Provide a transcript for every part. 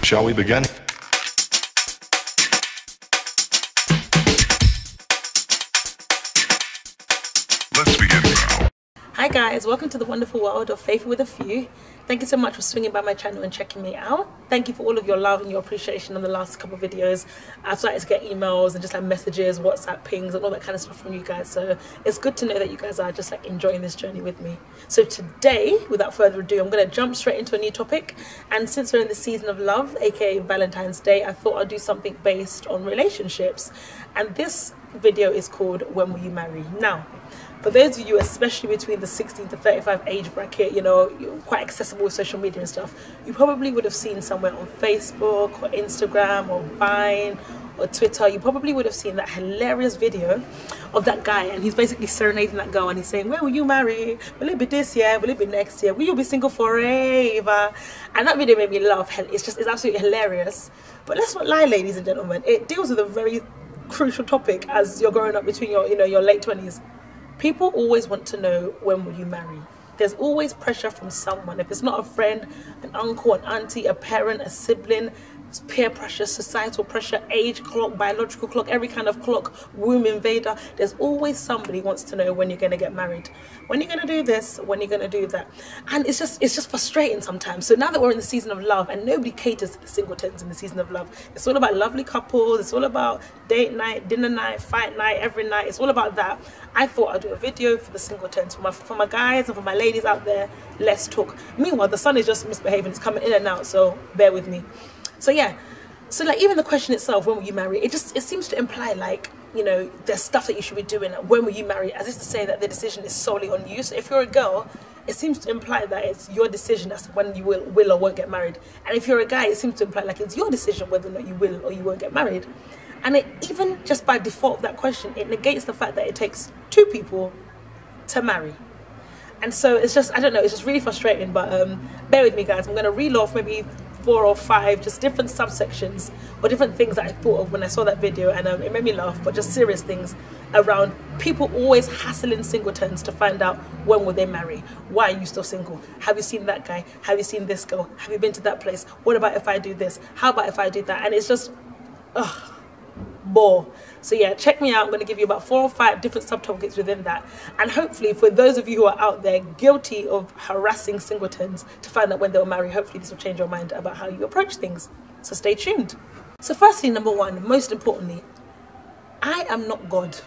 Shall we begin? Let's begin now. Hi guys, welcome to the wonderful world of Faith with a Few. Thank you so much for swinging by my channel and checking me out. Thank you for all of your love and your appreciation on the last couple of videos. I've started to get emails and just like messages, WhatsApp pings and all that kind of stuff from you guys. So it's good to know that you guys are just like enjoying this journey with me. So today, without further ado, I'm going to jump straight into a new topic. And since we're in the season of love, aka Valentine's Day, I thought I'd do something based on relationships. And this video is called When Will You Marry? Now, for those of you, especially between the 16 to 35 age bracket, you know, you're quite accessible with social media and stuff, you probably would have seen somewhere on Facebook or Instagram or Vine or Twitter, you probably would have seen that hilarious video of that guy, and he's basically serenading that girl and he's saying, when will you marry? Will it be this year? Will it be next year? Will you be single forever? And that video made me laugh. It's absolutely hilarious. But let's not lie, ladies and gentlemen, it deals with a very crucial topic as you're growing up between your late 20s. People always want to know, when will you marry? There's always pressure from someone. If it's not a friend, an uncle, an auntie, a parent, a sibling, it's peer pressure, societal pressure, age clock, biological clock, every kind of clock, womb invader. There's always somebody who wants to know when you're going to get married. When you're going to do this, when you're going to do that. And it's just frustrating sometimes. So now that we're in the season of love and nobody caters to the singletons in the season of love, it's all about lovely couples, it's all about date night, dinner night, fight night, every night. It's all about that. I thought I'd do a video for the singletons, for my guys and for my ladies out there. Let's talk. Meanwhile, the sun is just misbehaving. It's coming in and out, so bear with me. So yeah, so like even the question itself, when will you marry? It seems to imply like, you know, there's stuff that you should be doing. When will you marry? As if to say that the decision is solely on you. So if you're a girl, it seems to imply that it's your decision as to when you will or won't get married. And if you're a guy, it seems to imply like it's your decision whether or not you will or you won't get married. And it, even just by default of that question, it negates the fact that it takes two people to marry. And so it's just, I don't know, it's just really frustrating. But bear with me, guys. I'm going to reel off maybe 4 or 5 just different subsections or different things that I thought of when I saw that video, and it made me laugh, but just serious things around people always hassling singletons to find out when will they marry. Why are you still single? Have you seen that guy? Have you seen this girl? Have you been to that place? What about if I do this? How about if I do that? And it's just bore. So yeah, check me out. I'm going to give you about 4 or 5 different subtopics within that, and hopefully for those of you who are out there guilty of harassing singletons to find out when they'll marry, hopefully this will change your mind about how you approach things. So stay tuned. So firstly, number one, most importantly, I am not God.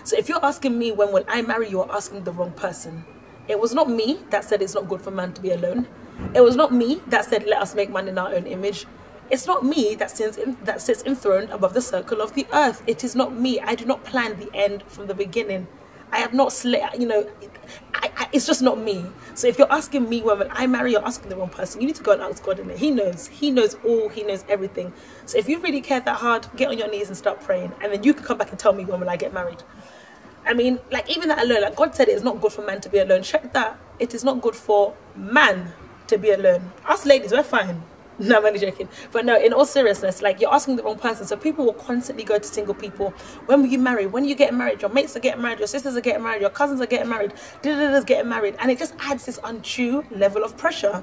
So if you're asking me when will I marry, you are asking the wrong person. It was not me that said it's not good for man to be alone. It was not me that said let us make man in our own image. It's not me that sits enthroned above the circle of the earth. It is not me. I do not plan the end from the beginning. I have not it's just not me. So if you're asking me when I marry, you're asking the wrong person. You need to go and ask God in it. He knows all, he knows everything. So if you really care that hard, get on your knees and start praying, and then you can come back and tell me when will I get married. I mean, like even that alone, like God said it is not good for man to be alone. Check that. It is not good for man to be alone. Us ladies, we're fine. No, I'm only joking. But no, in all seriousness, like you're asking the wrong person. So people will constantly go to single people. When will you marry? When are you getting married? Your mates are getting married. Your sisters are getting married. Your cousins are getting married. Da-da-da's getting married. And it just adds this undue level of pressure.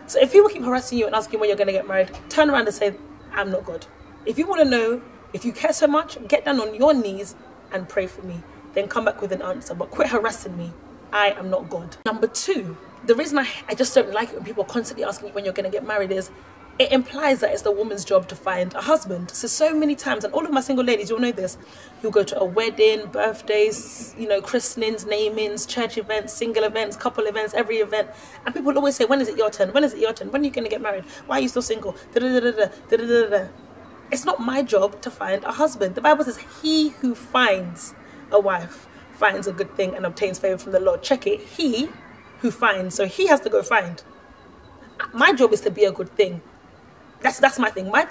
So if people keep harassing you and asking when you're going to get married, turn around and say, I'm not God. If you want to know, if you care so much, get down on your knees and pray for me. Then come back with an answer. But quit harassing me. I am not God. Number 2. The reason I just don't like it when people are constantly asking you when you're going to get married is it implies that it's the woman's job to find a husband. So many times, and all of my single ladies, you'll know this, you'll go to a wedding, birthdays, you know, christenings, namings, church events, single events, couple events, every event, and people always say, when is it your turn? When is it your turn? When are you going to get married? Why are you still single? It's not my job to find a husband. The Bible says he who finds a wife finds a good thing and obtains favor from the Lord. Check it. He who finds, so he has to go find. My job is to be a good thing. That's my thing. My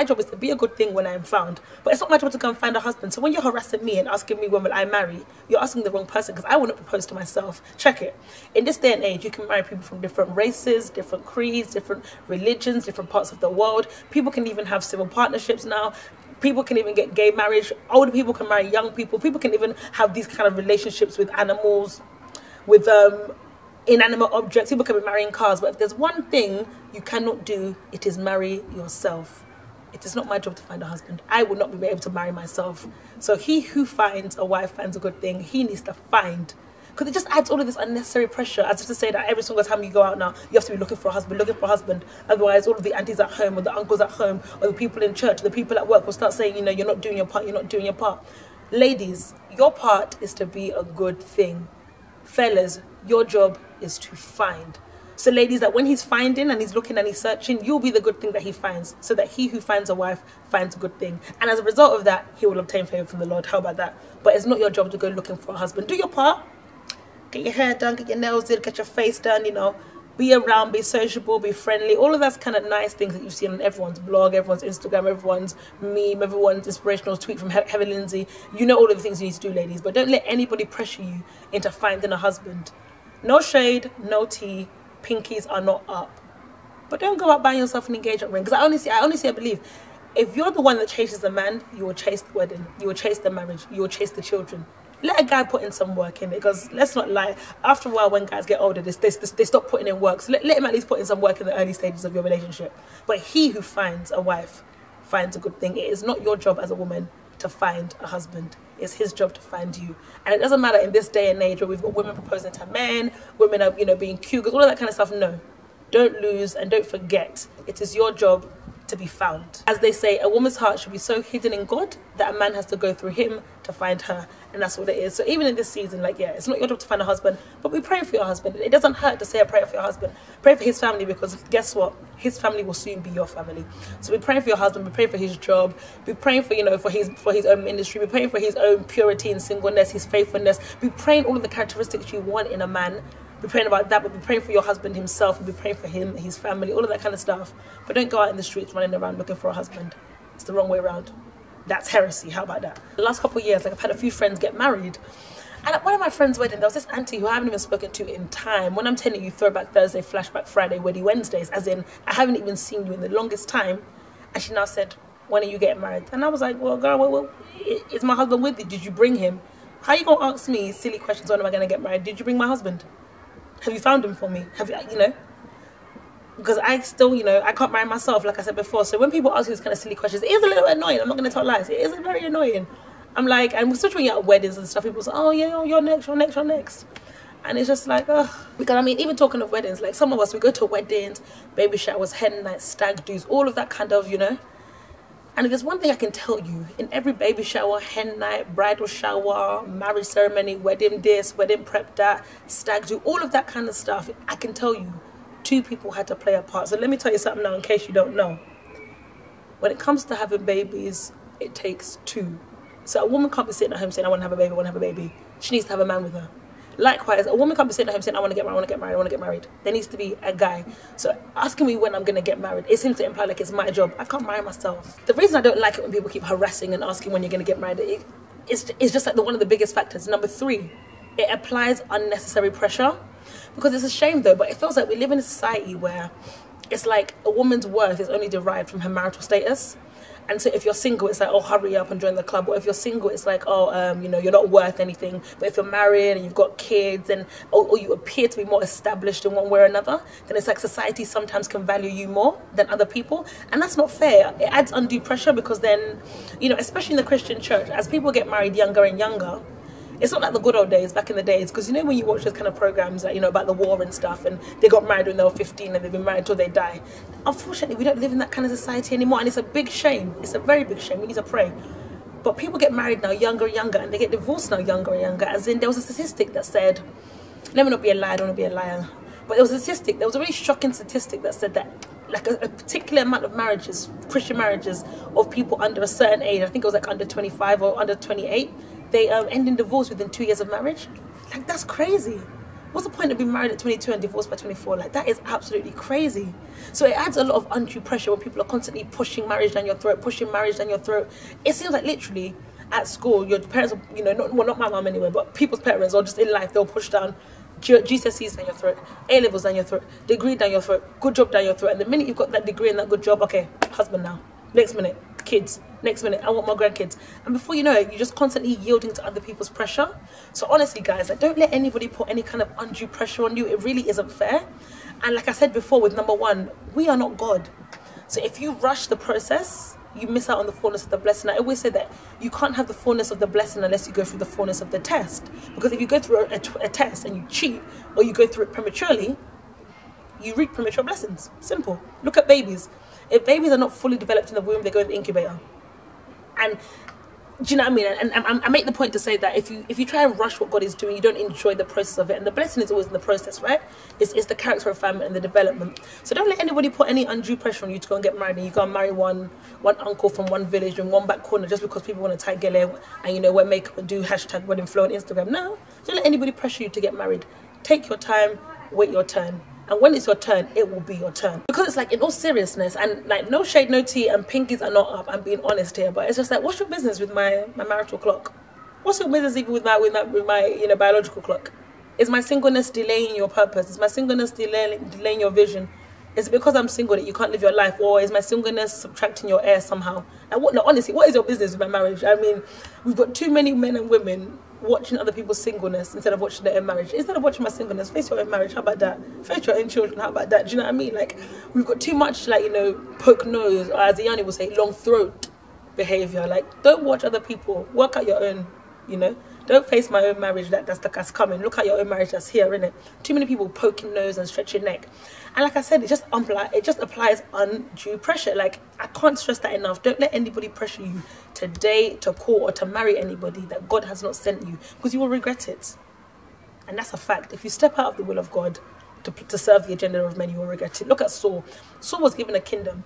job is to be a good thing when I am found. But it's not my job to go and find a husband. So when you're harassing me and asking me when will I marry, you're asking the wrong person, because I want to propose to myself. Check it. In this day and age, you can marry people from different races, different creeds, different religions, different parts of the world. People can even have civil partnerships now. People can even get gay marriage. Older people can marry young people. People can even have these kind of relationships with animals, with inanimate objects. People can be marrying cars, but if there's one thing you cannot do, it is marry yourself. It is not my job to find a husband. I will not be able to marry myself. So he who finds a wife finds a good thing. He needs to find. Because it just adds all of this unnecessary pressure, as if to say that every single time you go out now, you have to be looking for a husband, looking for a husband. Otherwise, all of the aunties at home, or the uncles at home, or the people in church, or the people at work will start saying, you know, you're not doing your part, you're not doing your part. Ladies, your part is to be a good thing. Fellas, your job is to find. So ladies, that when he's finding and he's looking and he's searching, you'll be the good thing that he finds, so that he who finds a wife finds a good thing. And as a result of that, he will obtain favor from the Lord. How about that? But it's not your job to go looking for a husband. Do your part. Get your hair done, get your nails done, get your face done, you know. Be around, be sociable, be friendly. All of that's kind of nice things that you've seen on everyone's blog, everyone's Instagram, everyone's meme, everyone's inspirational tweet from Heaven Lindsay. You know all of the things you need to do, ladies. But don't let anybody pressure you into finding a husband. No shade, no tea. Pinkies are not up. But don't go out buying yourself an engagement ring. Because I believe, if you're the one that chases the man, you will chase the wedding, you will chase the marriage, you will chase the children. Let a guy put in some work in it, because let's not lie, after a while when guys get older, they stop putting in work. So let him at least put in some work in the early stages of your relationship. But he who finds a wife finds a good thing. It is not your job as a woman to find a husband. It's his job to find you. And it doesn't matter in this day and age where we've got women proposing to men, women are, you know, being cougars, all of that kind of stuff. No, don't lose and don't forget, it is your job to be found. As they say, a woman's heart should be so hidden in God that a man has to go through him to find her, and that's what it is. So even in this season, like, yeah, it's not your job to find a husband, but be praying for your husband. It doesn't hurt to say a prayer for your husband. Pray for his family, because guess what? His family will soon be your family. So be praying for your husband, be praying for his job, be praying for, you know, for his own ministry, be praying for his own purity and singleness, his faithfulness, be praying all of the characteristics you want in a man. Be praying about that, but be praying for your husband himself, and be praying for him, his family, all of that kind of stuff. But don't go out in the streets running around looking for a husband. It's the wrong way around. That's heresy. How about that? The last couple of years, like, I've had a few friends get married. And at one of my friends' wedding, there was this auntie who I haven't even spoken to in time. When I'm telling you Throwback Thursday, Flashback Friday, Weddy Wednesdays, as in, I haven't even seen you in the longest time. And she now said, when are you getting married? And I was like, well, girl, well, is my husband with you? Did you bring him? How are you going to ask me silly questions, when am I going to get married? Did you bring my husband? Have you found him for me? Have you, you know? Because I still, you know, I can't marry myself, like I said before. So when people ask you these kind of silly questions, it is a little annoying. I'm not going to tell lies. It is very annoying. I'm like, and especially when you're at weddings and stuff, people say, oh yeah, you're next, you're next, you're next. And it's just like, ugh. Because I mean, even talking of weddings, like some of us, we go to weddings, baby showers, hen nights, stag do's, all of that kind of, you know. And if there's one thing I can tell you, in every baby shower, hen night, bridal shower, marriage ceremony, wedding this, wedding prep that, stag do, all of that kind of stuff, I can tell you, two people had to play a part. So let me tell you something now, in case you don't know. When it comes to having babies, it takes two. So a woman can't be sitting at home saying, I want to have a baby, I want to have a baby. She needs to have a man with her. Likewise, a woman can't be sitting at home saying, I want to get married, I want to get married, I want to get married. There needs to be a guy. So asking me when I'm going to get married, it seems to imply like it's my job. I can't marry myself. The reason I don't like it when people keep harassing and asking when you're going to get married, it's just like one of the biggest factors. Number three, it applies unnecessary pressure. Because it's a shame though, but it feels like we live in a society where it's like a woman's worth is only derived from her marital status. And so if you're single, it's like, oh, hurry up and join the club. Or if you're single, it's like, oh, you know, you're not worth anything. But if you're married and you've got kids, and or you appear to be more established in one way or another, then it's like society sometimes can value you more than other people. And that's not fair. It adds undue pressure, because then, you know, especially in the Christian church, as people get married younger and younger, it's not like the good old days back in the days, because you know when you watch those kind of programs, like, you know, about the war and stuff, and they got married when they were 15 and they've been married until they die. Unfortunately, we don't live in that kind of society anymore, and it's a big shame. It's a very big shame. We need to pray. But people get married now younger and younger, and they get divorced now younger and younger. As in, there was a statistic that said, let me not be a liar, I don't want to be a liar, but there was a statistic, there was a really shocking statistic that said that like a particular amount of marriages, Christian marriages, of people under a certain age, I think it was like under 25 or under 28, they end in divorce within 2 years of marriage. Like, that's crazy. What's the point of being married at 22 and divorced by 24? Like, that is absolutely crazy. So it adds a lot of undue pressure when people are constantly pushing marriage down your throat, pushing marriage down your throat. It seems like literally at school, your parents, you know, not my mum anyway, but people's parents, or just in life, they'll push down GCSEs down your throat, A-levels down your throat, degree down your throat, good job down your throat. And the minute you've got that degree and that good job, okay, husband now. Next minute, kids. Next minute, I want more grandkids. And before you know it, you're just constantly yielding to other people's pressure. So honestly, guys, like, don't let anybody put any kind of undue pressure on you. It really isn't fair. And like I said before with number one, we are not God. So if you rush the process, you miss out on the fullness of the blessing. I always say that you can't have the fullness of the blessing unless you go through the fullness of the test. Because if you go through a test and you cheat, or you go through it prematurely, you reap premature blessings. Simple. Look at babies. If babies are not fully developed in the womb, they go in the incubator. And do you know what I mean? And I make the point to say that if you try and rush what God is doing, you don't enjoy the process of it. And the blessing is always in the process, right? It's the character of family and the development. So don't let anybody put any undue pressure on you to go and get married. And you go and marry one uncle from one village in one back corner just because people want to tie gele and, you know, wear makeup and do hashtag wedding flow on Instagram. No, don't let anybody pressure you to get married. Take your time, wait your turn. And when it's your turn, it will be your turn. Because it's like, in all seriousness, and like, no shade, no tea, and pinkies are not up. I'm being honest here, but it's just like, what's your business with my marital clock? What's your business even with my you know, biological clock? Is my singleness delaying your purpose? Is my singleness delaying your vision? Is it because I'm single that you can't live your life, or is my singleness subtracting your air somehow? And what? No, honestly, what is your business with my marriage? I mean, we've got too many men and women watching other people's singleness instead of watching their own marriage. Instead of watching my singleness, face your own marriage. How about that? Face your own children. How about that? Do you know what I mean? Like, we've got too much, like, you know, poke nose, or as Iani would say, long throat behavior. Like, don't watch other people. Work out your own. You know, don't face my own marriage that's coming. Look at your own marriage that's here, innit? Too many people poking nose and stretching neck. And like I said, it just applies undue pressure. Like, I can't stress that enough. Don't let anybody pressure you to date, to court, or to marry anybody that God has not sent you, because you will regret it. And that's a fact. If you step out of the will of God to serve the agenda of men, you will regret it. Look at Saul. Saul was given a kingdom,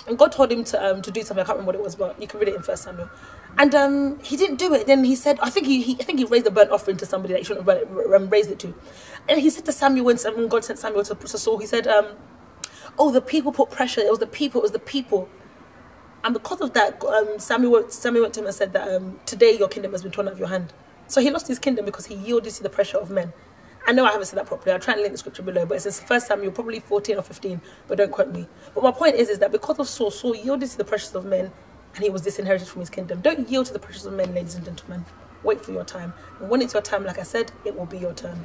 and God told him to do something. I can't remember what it was, but you can read it in 1 Samuel. And he didn't do it. Then he said, I think he raised a burnt offering to somebody that he shouldn't have raised it to. And he said to Samuel, when God sent Samuel to Saul, he said, oh, the people put pressure. It was the people. And because of that, Samuel went to him and said that today your kingdom has been torn out of your hand. So he lost his kingdom because he yielded to the pressure of men. I know I haven't said that properly. I'll try and link the scripture below, but it says 1 Samuel, probably 14 or 15, but don't quote me. But my point is that because of Saul yielded to the pressures of men, and he was disinherited from his kingdom. Don't yield to the pressures of men, ladies and gentlemen. Wait for your time. And when it's your time, like I said, it will be your turn.